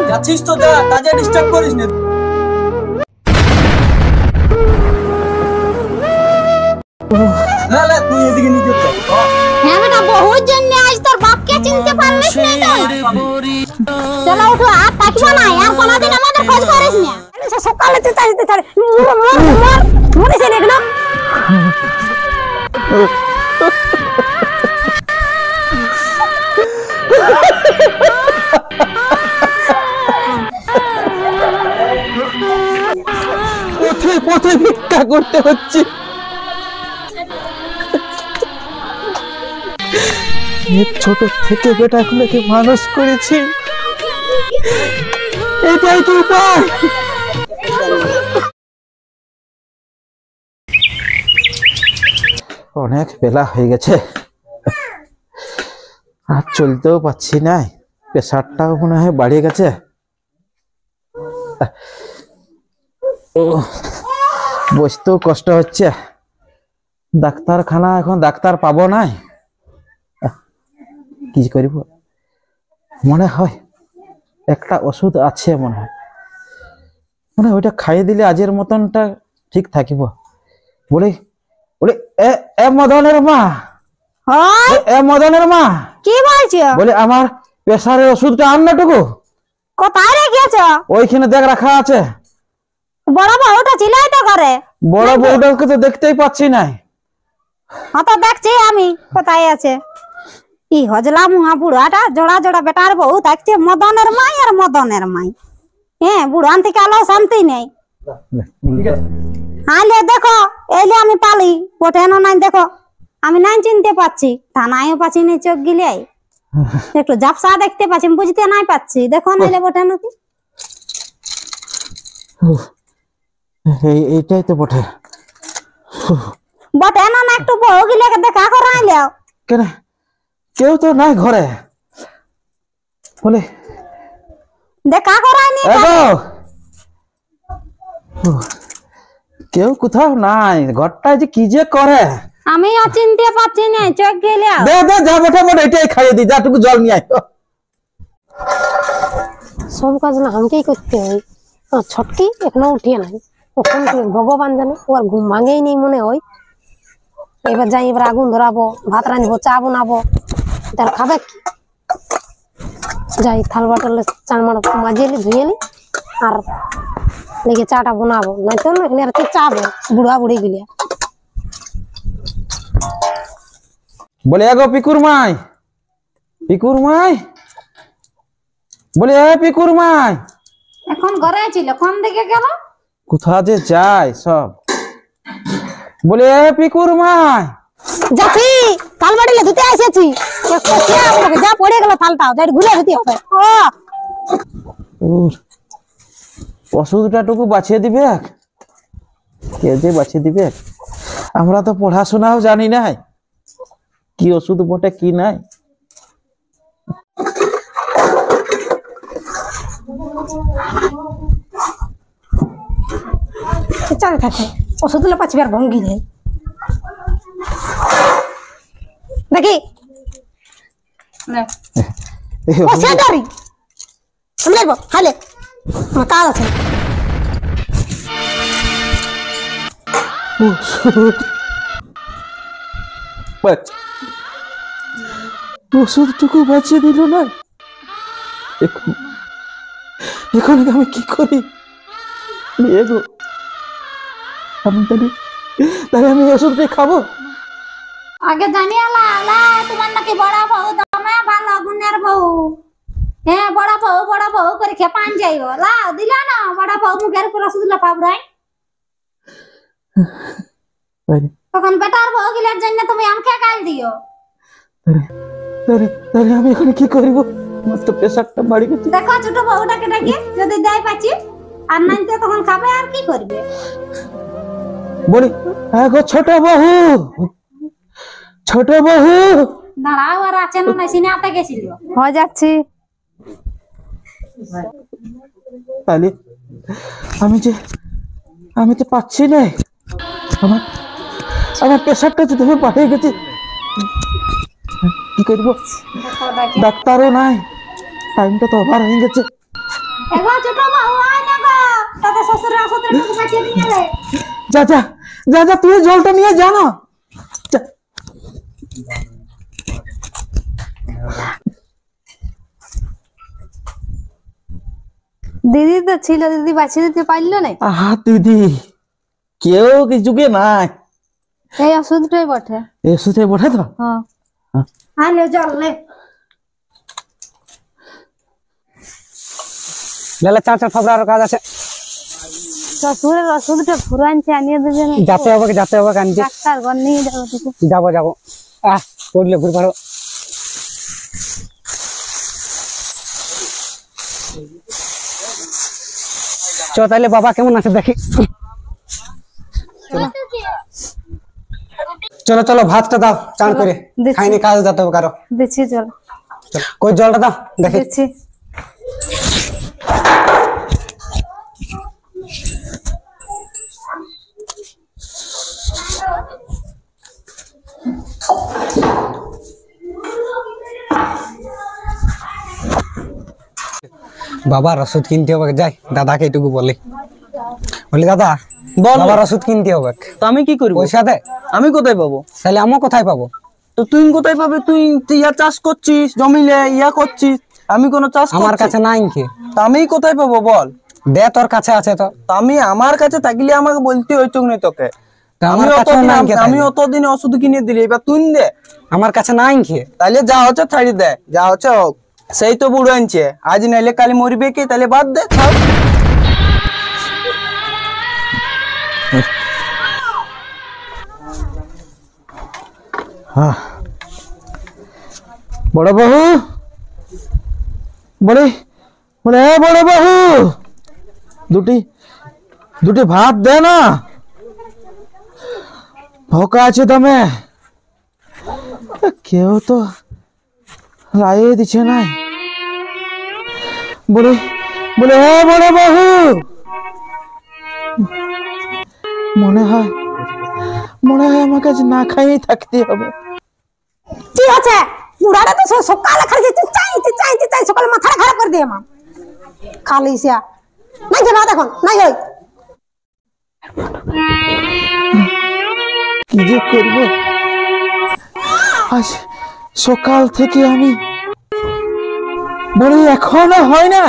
যাচ্ছিস তো যা, কাজে ডিস্টার্ব করিস না। না না তুই এদিকে নিয়ে চল। হ্যাঁ বেটা, বহুত জন্য আজ তোর বাপকে চিনতে পারলিস না তো। চলো উঠো, আর থাকিবা না, আর কোনদিন আমাদের খোঁজ করিস না। সকালে তুই তাইতে ছাড় মরিস না এগুলো। কোথায় কোথায় ভিক্ষা করতে হচ্ছে। ছোট থেকে বেটাগুলোকে মানুষ করেছি, এটাই তো উপায়। অনেক বেলা হয়ে গেছে, আর চলতেও পারছি না, প্রেশারটাও মনে হয় বাড়িয়ে গেছে। বসতেও কষ্ট হচ্ছে, ডাক্তারখানা এখন ডাক্তার পাবো না, কি করিব। মনে হয় একটা ওষুধ আছে, মনে হয় ওইটা খাইয়ে দিলে আজের মতনটা ঠিক থাকিব। বলে বলে এ মদনের মা, এ মদনের মা, কি বলছো? বলে আমার প্রেসারের ওষুধটা আন না টুকু। কোথায় রেখেছো? ওইখানে দেখ রাখা আছে। বড় বউটা চিলাই তো করে। বড় বউটাকে তো দেখতেই পাচ্ছি না। হ্যাঁ তো দেখছি আমি কোথায় আছে। কি হজলা মুহা বুড়াটা, জোড়া জোড়া বেটার বউ থাকছে, মদনের মাই আর মদনের মাই। হ্যাঁ, বুড়ান থেকে আলো শান্তি নেই। আলে দেখো, এলে আমি পালি পটেনো নাই, দেখো আমি নাই চিনতে পাচ্ছি, থানায়ও পাচ্ছি না, চোখ গিলে একটু জাপসা দেখতে পাচ্ছি, বুঝতে নাই পাচ্ছি। দেখো নাইলে পটেনো কি এইটাই তো বটে। বটেনো না, একটু বউ গিলে দেখা করাইলেও। কেন কেউ তো নাই ঘরে, বলে দেখা করাইনি। কেউ কোথাও নাই, ঘরটায় যে কি যে করে আমি চিনতে পাচ্ছি না, চোখ গেলে। দে দে যা বটে বটে এটাই খাইয়ে দি, যাটুকু জল নিয়ে আয়। সব কাজ না আমাকেই করতে হয়। ছটকি এখনো উঠিয়ে নাই, কখন ভগবান জানে, ওর ঘুম ভাঙেই নেই মনে হয়। এবার যাই, এবার আগুন ধরাবো, ভাত রাঁধবো, চা বানাবো, তার খাবে কি। যাই থাল বাটলে চান মাঝিয়ে ধুয়ে নি, আর লেগে চাটা বানাবো, নয়তো এখানে আর কি চাবে বুড়া বুড়ি গিলিয়া। বলে এগো পিকুর মাই, পিকুর মাই, বলে এ পিকুর মাই। এখন ঘরে ছিল, কোন দিকে গেল? কোথা যে যায় সব। বলে এ পিকুর মাই। যাচ্ছি, থাল বাড়িলে ধুতে এসেছি। যা পড়ে গেল থালটাও, যাই ঘুরে ধুতে হবে। ওষুধটা টুকু বাছিয়ে দিবে, কে যে বাছিয়ে দিবে। আমরা তো পড়াশোনাও জানি না, কি ওষুধ বটে কি নাই। চল থাকে ওষুধ গুলো পাচ্ছিবার ভঙ্গি নেই দেখি। খালে কাজ আছে। ওষুধটুকু বাঁচিয়ে দিল না। এখন আমি কি করি? তাহলে আমি ওষুধটা খাবো? আগে জানিয়ে তোমার নাকি বড় বউ দমে ভালো গুণের বউ। হ্যাঁ, বড় বউ করে খেপান যাইব। লাও দিলা না, বড় বউ মুখের উপর ওষুধ পাবরাই। তখন বেটার বউ গিলার জন্য তুমি আমকে গাল দিও। তাহলে আমি এখন কি করব? আমার তো প্রেসারটা বাড়ি গেছে। দেখো ছোট বউটাকে ডাকি, যদি দেয় পাচ্ছি, আর নাই তো তখন খাবে, আর কি করবে। বলি হ্যাঁ গো ছোট বউ, ছোট বউ দাঁড়াও, আর আছে না সিনেমাতে গেছিল। হয়ে যাচ্ছি। তাহলে আমি তো পাচ্ছি না, আমার প্রেসারটা তো তুমি পাঠিয়ে গেছি, কি করবো? ডাক্তারও নাই, টাইমটা তো ওভার হয়ে গেছে। একবার ছোট বাবু আয় না গো, তোকে শ্বশুরের ওষুধটা একটু বাঁচিয়ে দিয়ে রে। যা যা যা যা, তুই জলটা নিয়ে যা না। যা। দিদি তো ছিল, দিদি বাঁচিয়ে দিতে পারলো না। আহা দিদি, কেউ কিছুকে নাই, এই ওষুধটাই বটে। এই ওষুধে বটে তো। হ্যাঁ আয় লে জল লে। লেলে চার চার ফাবড়ার কাজ আছে, শ্বশুরের ওষুধটা ফুরানছে আনিয়ে দেবে না? যেতে হবে আনতে। ডাক্তার ঘর নিয়ে যাবো তোকে। যাবো পড়লে ঘুরে পারো। চ তাহলে বাবা কেমন আছে দেখি। চলো চলো ভাতটা দাও চান করে, দিচ্ছি। খাইনি কাজ যেতে হবে কারো। দিচ্ছি চল। কই জলটা দাও দেখি। দিচ্ছি। বাবার ওষুধ কিনতে হবে, যাই দাদাকে এটুকু বলি দাদা বল। বাবার ওষুধ কিনতে হবে, তো আমি কি করবো? পয়সা দে। আমি কোথায় পাবো? তাহলে আমিও কোথায় পাবো? তো তুই কোথায় পাবে? তুই তুই ইয়া চাষ করছিস, জমিলে ইয়া করছিস, আমি কোনো চাষ আমার করছি? কাছে নাই কি, তা আমি কোথায় পাবো বল? দে তোর কাছে আছে তো। তা আমি আমার কাছে থাকলে আমাকে বলতে হইতো না তোকে। তা আমি আমার কাছে অতদিন নাই কি আমি তাইলে? অতদিন ওষুধ কিনে দিলি, এবার তুই দে। আমার কাছে নাই কি, তাহলে যা হচ্ছে ছাড়ি দে, যা হচ্ছে হোক। সেই তো বুড়ো আনছে, আজ নাইলে কালি মরবে কি, তাহলে বাদ দে ছাড়। হ্যাঁ, বড় বাবু, বলে বলে এ বড় বাবু, দুটি ভাত দে না, ভোকা আছে দমে। কেউ তো রায়ে দিচ্ছে নাই। বলে বলে এ বড় বাবু, মনে হয় আমাকে আজ না খাইয়েই থাকতে হবে। কি আছে? বুড়াটা তো সকালে খালি চাই সকালে মাথা খারাপ করে দিয়ে মা খালি সিয়া নাই যে ভাত এখন নাই হই। কি যে করব, আজ সকাল থেকে আমি বলি এখনো হয় না,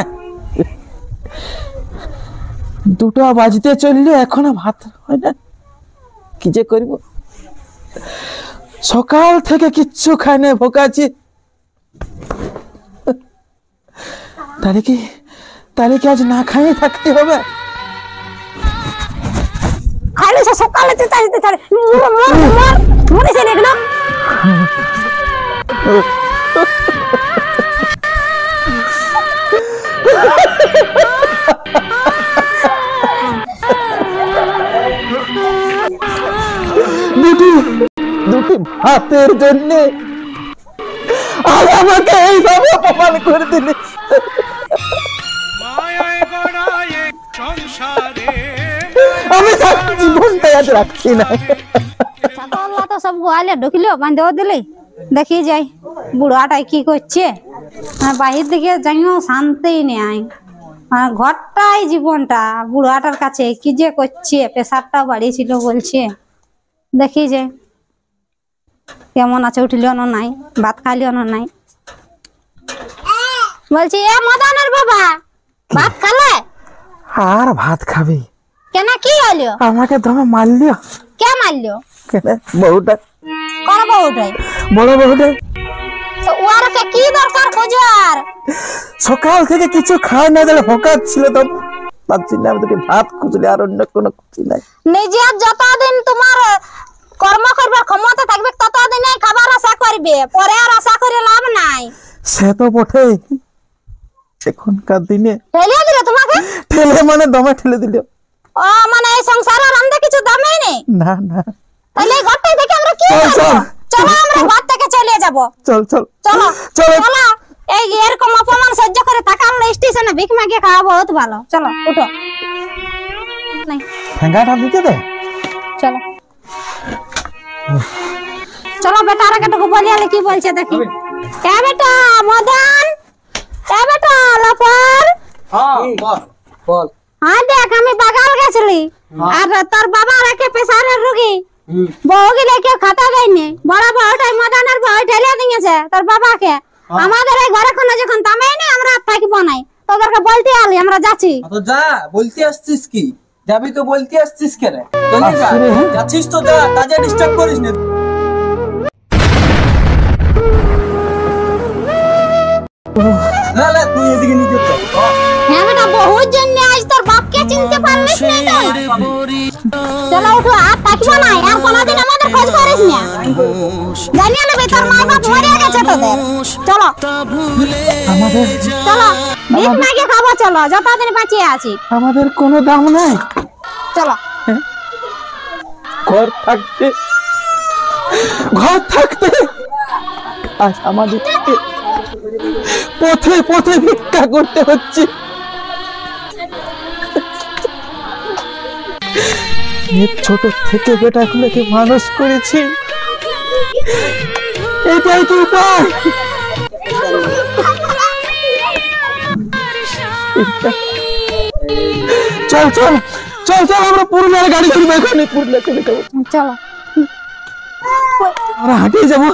2টা বাজতে চললে এখনো ভাত হয় না। কি যে করব, সকাল থেকে কিচ্ছু খাই না, ভোকাছি। তাহলে কি আজ না খাইয়ে থাকতে হবে? খালি সকালে চাই মরে সে না। দুটি ভাতের জন্য আজ আমাকে এইভাবে অপমান করে দিলে। আমি তার জীবনটা আজ রাখছি না। ছাগল তো সব গোয়ালে ঢুকলো, বাঁধে দিলি। দেখি যাই বুড়াটাই কি করছে। বাহির দিকে যাইও শান্তি নেই, ঘরটাই জীবনটা বুড়াটার কাছে কি যে করছে। প্রেসারটাও বাড়িয়েছিল বলছে, দেখি যে কেমন আছে, উঠলিও না নাই, ভাত খালিও না নাই। বলছি এ মদনের বাবা, ভাত খালে? আর ভাত খাবি কেন, কি হলো? আমাকে দমে মারলিও কে মারলো? কেন? বহুটা কোন বউটাই? বড় বহুটা তো ওরকে কি দরকার খোঁজার? সকাল থেকে কিছু খায় না দিলে ভোকাচ্ছিল, তো তার জন্য আমি দুটি ভাত খুঁজলি, আর অন্য কোনো খুঁজি নাই। নিজের যতদিন তোমার কর্ম করবার ক্ষমতা থাকবে ততদিন খাবার আশা করবে, পরে আর আশা করে লাভ নাই। সে তো বটে, এখনকার দিনে ঠেলে দিলে তোমাকে? ঠেলে মানে দমে ঠেলে দিল। ও মানে এই সংসারের আমাদের কিছু দামই নেই। না না, তাহলে এই ঘরটাই থেকে আমরা কি চল, করব? চল। চলো আমরা ঘর থেকে চলে যাব। চল চল চলো চলো। চলো, এই এরকম অপমান সহ্য করে টাকা আমরা স্টেশনে ভিক মাগিয়ে খাওয়া বহুত ভালো। চলো উঠো, নাই ঠেঙ্গাটা দিতে দে। চলো চলো বেটা, আর একটু বলিয়ালে কি বলছে দেখি। এ বেটা মদন, এ বেটা লাফার, হ্যাঁ বল বল হ্যাঁ দেখ আমি বাগাল গেছিলি আর তোর বাবা রেখে প্রেসারের রোগী বউকে লেখে খাতা দেয়নি বড় বউটাই মদনের বউ ঢেলে দিয়েছে তোর বাবাকে আমাদের এই ঘরে কোনো যখন তামাই না আমরা আর থাকিব নাই তোদেরকে বলতে আলি আমরা যাচ্ছি তো যা বলতে আসছিস কি যাবি তো বলতে আসছিস কেন জলদি যা যাচ্ছিস তো যা কাজে ডিস্টার্ব করিস না না না তুই এদিকে নিয়ে যা হ্যাঁ বেটা বহুত জন্য আজ তোর বাপকে চিনতে পারলিস না তো চলো উঠো আর থাকিব না আর কোনদিন আমাদের খোঁজ করিস না জানিয়ে নেবে তোর মা বাপ মরে গেছে তোদের চলো আমাদের চলো ভিক মাগে খাবো চলো যতদিন বাঁচিয়ে আছি আমাদের কোনো দাম নাই চলো ঘর থাকতে আজ আমাদেরকে পথে পথে ভিক্ষা করতে হচ্ছে ছোট থেকে বেটাগুলোকে মানুষ করেছি এটাই তো উপায় চল চল চল চল আমরা পুরুলিয়ার গাড়ি ধরবো এখানে পুরুলিয়া চলে যাবো চলো আমরা হাঁটিয়ে যাবো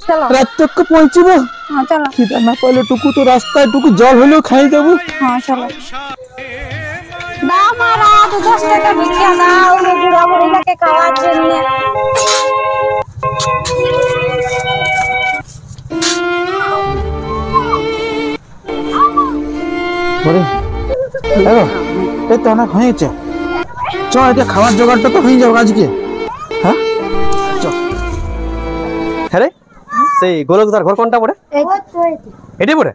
চলো রাত তক পৌঁছবো হ্যাঁ চলো খিদা না পাইলে টুকু তো রাস্তায় টুকু জল হলেও খাই যাবো হ্যাঁ চলো দাও মারা 10 টাকা ভিক্ষা দাও ওই বুড়া বুড়িটাকে খাওয়ার জন্য বলে দেখো এই তো অনেক হয়েছে চ এটা খাওয়ার জোগাড়টা তো হয়ে যাবে আজকে হ্যাঁ হ্যাঁ রে সেই গোলকদার ঘর কোনটা পড়ে এটাই পড়ে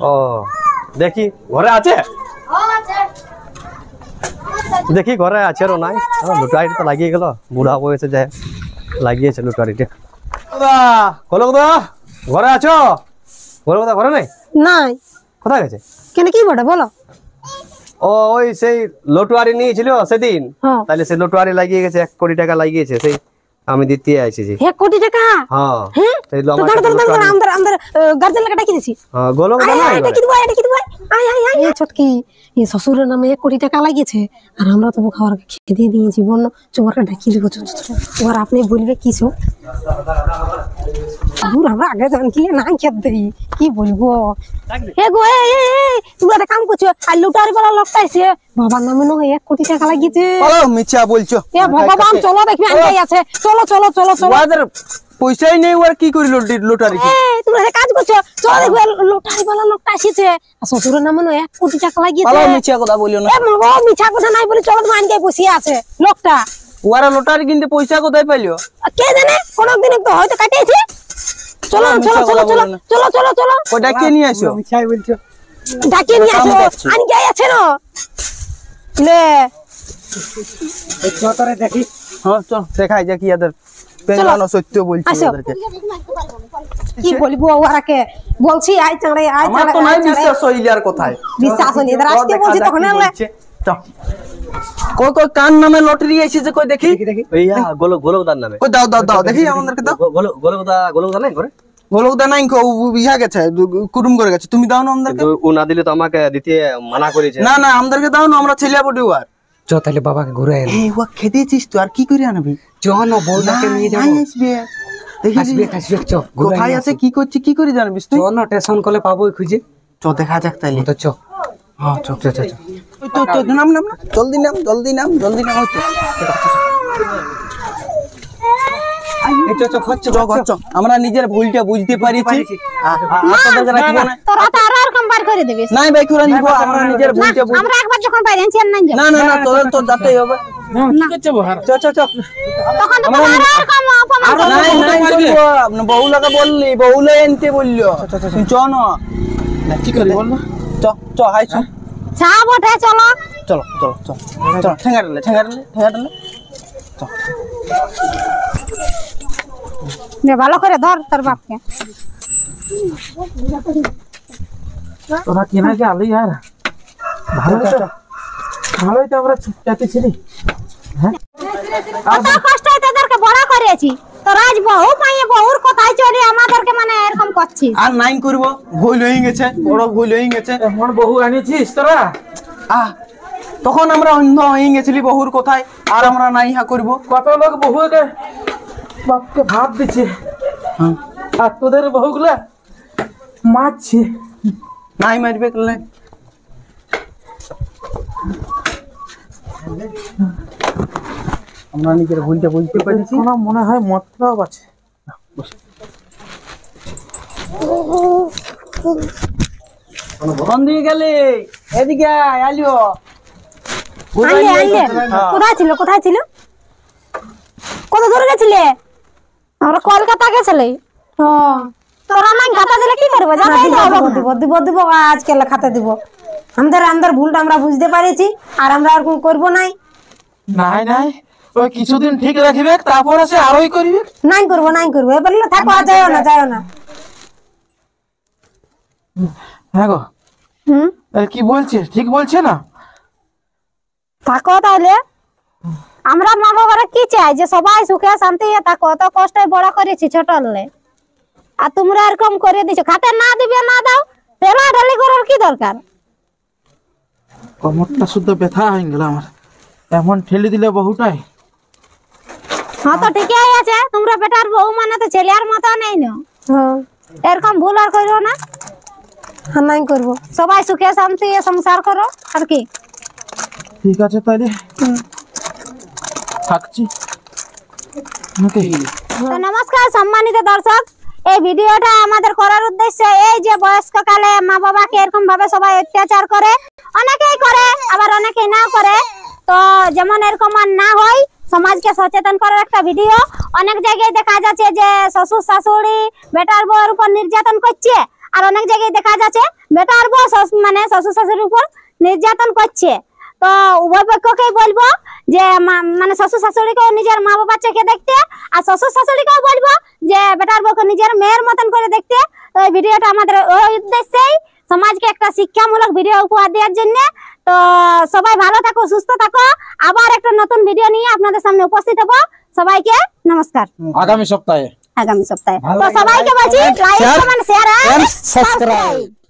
ও দেখি ঘরে আছে দেখি ঘরে আছে আর নাই লুটারিটা তো লাগিয়ে গেল বুড়া বয়সে যায় লাগিয়েছে লুটারিটা গোলকদা ঘরে আছো গোলকদা ঘরে নাই নাই কোথায় গেছে কেন কি বটে বলো ও ওই সেই লটুয়ারি নিয়েছিল সেদিন হ্যাঁ। তাহলে সেই লটুয়ারি লাগিয়ে গেছে 1 কোটি টাকা লাগিয়েছে সেই আমি দিতে আইছি 1 কোটি টাকা হ্যাঁ হ্যাঁ সেই তো দাঁড়া দাঁড়া দাঁড়া আমরা গার্জেন লাগা ডাকি দিছি গোলকদা নাই এটা কি দিব আয় আয় আয় এই ছটকি এই শ্বশুরের নামে 1 কোটি টাকা লাগিয়েছে আর আমরা তো খাওয়ার খেয়ে দিয়ে দিয়েছি বন্য চোরকে ডাকি দিব ওর আপনি বলবে কিছু দূর আমরা আগে জানকি না খেত দেই কি বলবো হে গো এই তুমি একটা কাম করছো আর লুটারি বলা লোকটা এসে বাবার নামে না 1 কোটি টাকা লাগিয়েছে বলো মিছা বলছো এ ভগবান চলো দেখবি আনতেই আছে চলো চলো চলো চলো ওদের পয়সাই নেই ওর কি করি লটারি তুমি একটা কাজ করছো চলো দেখবি লটারি বলা লোকটা এসেছে আর শ্বশুরের নামে না 1 কোটি টাকা লাগিয়েছে বলো মিছা কথা বলিও না এ মগো মিছা কথা নাই বলে চলো তুমি আনকে বসে আছে লোকটা ওরা লটারি কিনতে পয়সা কোথায় পাইলো কে জানে কোনদিন তো হয়তো কাটিয়েছে চলো চলো চলো চলো চলো চলো চলো ওটা কে নিয়ে আসো মিছাই বলছো ডাকিয়ে নিয়ে আসো আনকে আছে না লে এই চতরে দেখি হ্যাঁ চল দেখাই যা কি এদের পেঙ্গানো সত্য বলছি আসো। ওদেরকে কি বলবো ওরাকে বলছি আই চাঁড়ে আই আমার তো নাই বিশ্বাস হইলে আর কোথায় বিশ্বাস নেই এদের আসতে বলছি তখন আনলে কই কই কান নামে লটারি এসেছে কই দেখি দেখি এইয়া গোলকদার নামে কই দাও দাও দাও দেখি আমাদেরকে দাও গোলকদা নাই ঘরে গোলকদা নাই কো ইয়া গেছে কুটুম করে গেছে তুমি দাও না আমাদেরকে কিন্তু ও না দিলে তো আমাকে দিতে মানা করেছে না না আমাদেরকে দাও না আমরা ছেলে পড়ি আর চ তাহলে বাবাকে ঘুরে এলো এই ও খেতেছিস তো আর কি করে আনবি চ না বউটাকে নিয়ে যাবো নাই আসবে দেখি আসবে আসবে চ ঘুরে কোথায় আছে কি করছে কি করে জানবিস চ তুই না স্টেশন করলে পাবোই খুঁজে চ দেখা যাক তাইলে তো চ হ্যাঁ চ চ চ চ তো তো নাম নাম না জলদি নাম জলদি নাম হচ্ছে এই চ চ খচ্চ চ আমরা নিজের ভুলটা বুঝতে পারিছি আপনাদের রাখবো না তোরা তো আর কম্পার করে দিবি নাই ভাই করে নিব আমরা নিজের ভুলটা বুঝ আমরা একবার যখন পাইরেছি আর নাই যাব না না না তোদের তো যাতেই হবে চ চ চ তখন তো তোরা আর কম অপমান নাই নাই বলবো আপনি বহুলাকে বললি বহুলে এনতে বললো চ না কি করি বল না চ চ হাই চ চা বটে চলো চলো চলো চলো চলো ঠেঙ্গাড়লে নে ভালো করে ধর তোর বাপকে তোরা কেনা কে আলি আর ভালোই তো আমরা যাতে ছিলি কত কষ্ট তোদেরকে বড় করেছি তোরা আজ বহু পাইয়ে বহুর কথাই চলে আমাদেরকে মানে এরকম করছিস। আর নাই করব, ভুল হয়ে গেছে, বড় ভুল হয়ে গেছে। এমন বহু আনিছিস তোরা? তখন আমরা অন্ধ হয়ে গেছিলি বহুর কথায়, আর আমরা নাই হা করব। কত লোক বহুকে বাপকে ভাত দিচ্ছে, আর তোদের বহুগুলা মারছে। নাই মারবে করলে আমরা নিজের ভুলটা বুঝতে পেরেছি। কোনো মনে হয় মতলব আছে। কোন দিকে গেলে? এদিকে আলিও। কোথায় ছিল কোথায় ছিল? কত দূরে গেছিলে? আমরা কলকাতা গেছিলে। ও তোরা নাই খাতা দিলে কি করবে? জানাই দাও। দিব দিব দিব আজকে খাতে দিব। আমাদের ভুলটা আমরা বুঝতে পারেছি, আর আমরা আর করবো নাই। নাই নাই, ওই কিছুদিন ঠিক রাখবে, তারপর আছে আরোই করবে। নাই করবো এবার থাকো, আর যাইও না। হ্যাঁ গো, কি বলছে? ঠিক বলছে না? থাকো তাহলে। আমরা মা বাবারা কি চাই? যে সবাই সুখে শান্তি থাকো। তো কষ্ট বড় করেছি ছোট হলে, আর তোমরা এরকম করে দিছো। খাতে না দিবে না দাও, ঠেলা ঠেলি করার কি দরকার? কমরটা শুদ্ধ ব্যথা হয়ে গেল আমার, এমন ঠেলে দিলে বহুটাই। হ্যাঁ তো ঠিকই আছে, তোমরা বেটার বউ মানে তো ছেলের মতো নেই না। এরকম ভুল আর করো না। নাই করবো। সবাই সুখে শান্তি সংসার করো, আর কি। ঠিক আছে তাহলে থাকছি। তো নমস্কার সম্মানিত দর্শক, এই ভিডিওটা আমাদের করার উদ্দেশ্য এই যে বয়স্ক কালে মা বাবাকে এরকম ভাবে সবাই অত্যাচার করে, অনেকেই করে আবার অনেকেই না করে। তো যেমন এরকম আর না হয়, সমাজকে সচেতন করার একটা ভিডিও। অনেক জায়গায় দেখা যাচ্ছে যে শ্বশুর শাশুড়ি বেটার বউয়ের উপর নির্যাতন করছে, আর অনেক জায়গায় দেখা যাচ্ছে বেটার বউ মানে শ্বশুর শাশুড়ির উপর নির্যাতন করছে। তো উভয় পক্ষকেই বলবো যে মানে শ্বশুর শাশুড়িকেও নিজের মা বাবার চোখে দেখতে, আর শ্বশুর শাশুড়িকেও বলবো যে বেটার বউকে নিজের মেয়ের মতন করে দেখতে। তো এই ভিডিওটা আমাদের ওই উদ্দেশ্যেই, সমাজকে একটা শিক্ষামূলক ভিডিও উপহার দেওয়ার জন্য। তো সবাই ভালো থাকো, সুস্থ থাকো। আবার একটা নতুন ভিডিও নিয়ে আপনাদের সামনে উপস্থিত হবো। সবাইকে নমস্কার। আগামী সপ্তাহে তো সবাইকে বলছি লাইক, কমেন্ট, শেয়ার আর সাবস্ক্রাইব।